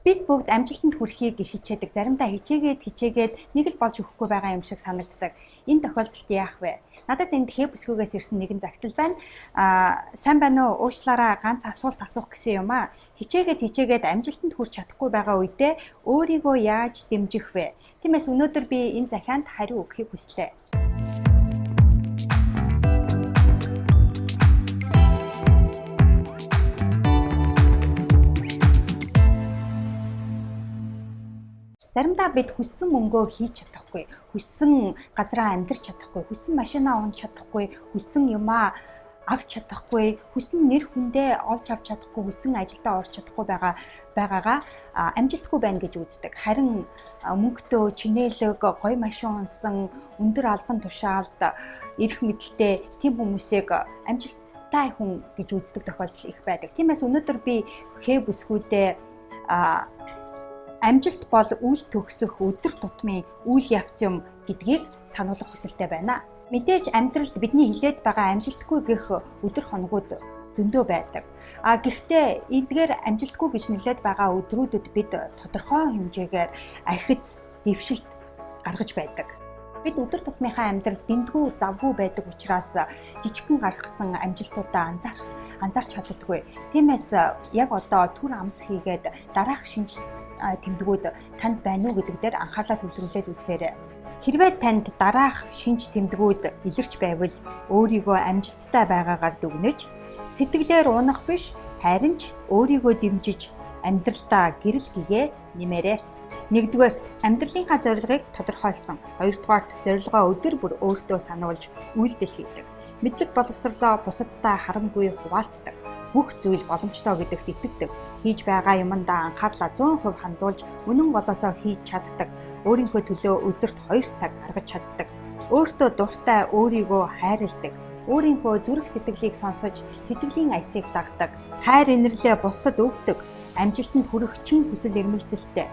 Бид бүгд амжилтанд хүрэхийг хичээдэг. Заримдаа хичээгээд нэг л болж өгөхгүй байгаа юм шиг санагддаг. Энэ тохиолдолд яах вэ? Надад энд хээ бүсгүйгээс ирсэн нэгэн загтал байна. Сайн байна уу? Уучлаарай, ганц асуулт асуух гэсэн юм аа. Хичээгээд амжилтанд хүрч чадахгүй байгаа үедээ өөрийгөө яаж дэмжих вэ? Тиймээс өнөөдөр би энэ захианд хариу өгөхийг хүслээ. Заримдаа бид хүссэн мөнгөө хийж чадахгүй, хүссэн газараа амьдарч чадахгүй, хүссэн машинаа унж чадахгүй, хүссэн юмаа авч чадахгүй, хүссэн нэр хүндээ олж авч чадахгүй, хүссэн ажилдаа орж чадахгүй байгаагаа амжилтгүй байна гэж үздэг. Харин мөнгөтэй, чинээлэг, гоё машин унсан, өндөр албан тушаалд ирэх мэдлэлтэй тийм хүмүүсийг амжилттай хүн гэж үздэг тохиолдол их байдаг. Тиймээс өнөөдөр би хээ бүсгүйдээ амжилт бол үйл төгсөх өдөр тутмын үйл явц юм гэдгийг сануулгах хүсэлтэй байна. Мэдээж амьдралд бидний хилээд байгаа амжилтгүй гэх өдөр хоногуд зөндөө байдаг. Гэхдээ эдгээр амжилтгүй гэж нэрлээд байгаа өдрүүдэд бид тодорхой хэмжээгээр ахиц, дэвшилт гаргаж байдаг. Бид өдөр тутмынхаа амьдралд дэндгүй завгүй байдаг учраас жижигхэн гаргасан амжилтуудаа анзаарч чаддаггүй. Тиймээс яг одоо түр амс хийгээд дараах шинж тэмдгүүд танд байна уу гэдэг дээр анхаарлаа төвлөрүүлээд үзээрэй. Хэрвээ танд дараах шинж тэмдгүүд илэрч байвал өөрийгөө амжилттай байгаагаар дүгнэж, сэтгэлээр унах биш, харин ч өөрийгөө дэмжиж амьдралдаа гэрэл гэгээ нэмээрэй. Нэгдүгээрт амьдралынхаа зорилгыг тодорхойлсон. Хоёрдугаарт зорилгоо өдөр бүр өөртөө сануулж үйлдэл хийдэг. Мэдлэг боловсрлоо бусадтай харамгүй хуваалцдаг. Бүх зүйл боломжтой гэдэгт итгэдэг. Хийж байгаа юмдаа анхаарлаа 100% хандуулж үнэн болоосоо хийж чаддаг. Өөрийнхөө төлөө өдөрт 2 цаг гаргаж чаддаг. Өөртөө дуртай өөрийгөө хайрладаг. Өөрийнхөө зүрх сэтгэлийг сонсож сэтгэлийн аясыг дагдаг. Хайр инэрлээ бусдад өгдөг. Амжилтанд хүрэх чин хүсэл эрмэлзэлтэй.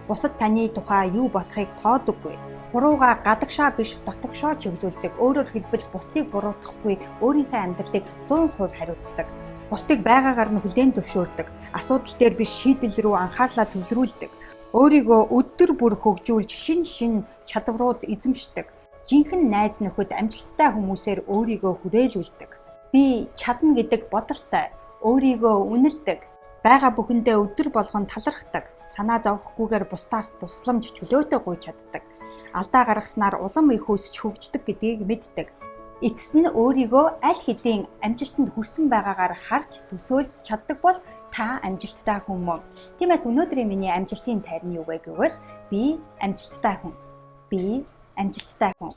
Бусад таны тухай юу бодохыг тоодоггүй. Бурууга гадагшаа биш дотогшоо чиглүүлдэг. Өөрөөр хэлбэл бусдыг буруутгахгүй, өөрийнхөө амьдралыг 100% хариуцдаг. Бусдыг байгаагаар нь хүлээн зөвшөөрдөг. Асуудал дээр биш шийдэл рүү анхаарлаа төвлөрүүлдэг. Өөрийгөө өдөр бүр хөгжүүлж шин чадварууд эзэмшдэг. Жинхэнэ найз нөхөд амжилттай хүмүүсээр өөрийгөө хүрээлүүлдэг. Би чадна гэдэг бодолтой, өөрийгөө үнэлдэг. Бага бүхэндээ өдөр болгон талархдаг. Санаа зовхгүйгээр бусдаас тусламж чөлөөтэй гуйж чаддаг. Алдаа гаргаснаар улам их өсч хөгждөг гэдгийг мэддэг. Эцэст нь өөрийгөө аль хэдийн амжилтанд хүрсэн байгаагаар харж төсөөлж чаддаг бол та амжилттай хүн мөн. Тиймээс өнөөдрийн миний амжилтын тайр нь юу вэ гэвэл би амжилттай хүн. Би амжилттай хүн.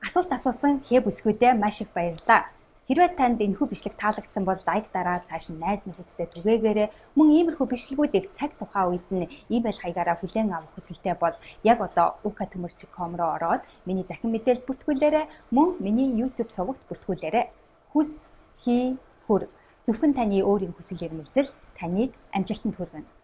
Асуулт асуусан хээ бүсгүйдээ маш их баярлалаа. Хэрвээ танд энэхүү бичлэг таалагдсан бол лайк дараад цааш нь найз нөхөдтэй түгээгээрэй. Мөн иймэрхүү бичлэгүүдийг цаг тухайн үед нь имэйл хаягаараа хүлээн авах хүсэлтэй бол яг одоо ukatumor.com руу ороод миний захин мэдээлэл бүртгүүлээрэй. Мөн миний YouTube сувагт бүртгүүлээрэй. Хүс, хий, хүр. Зөвхөн таны өөрийн хүсэл эрмэлзэл таныг амжилтанд хүргэнэ.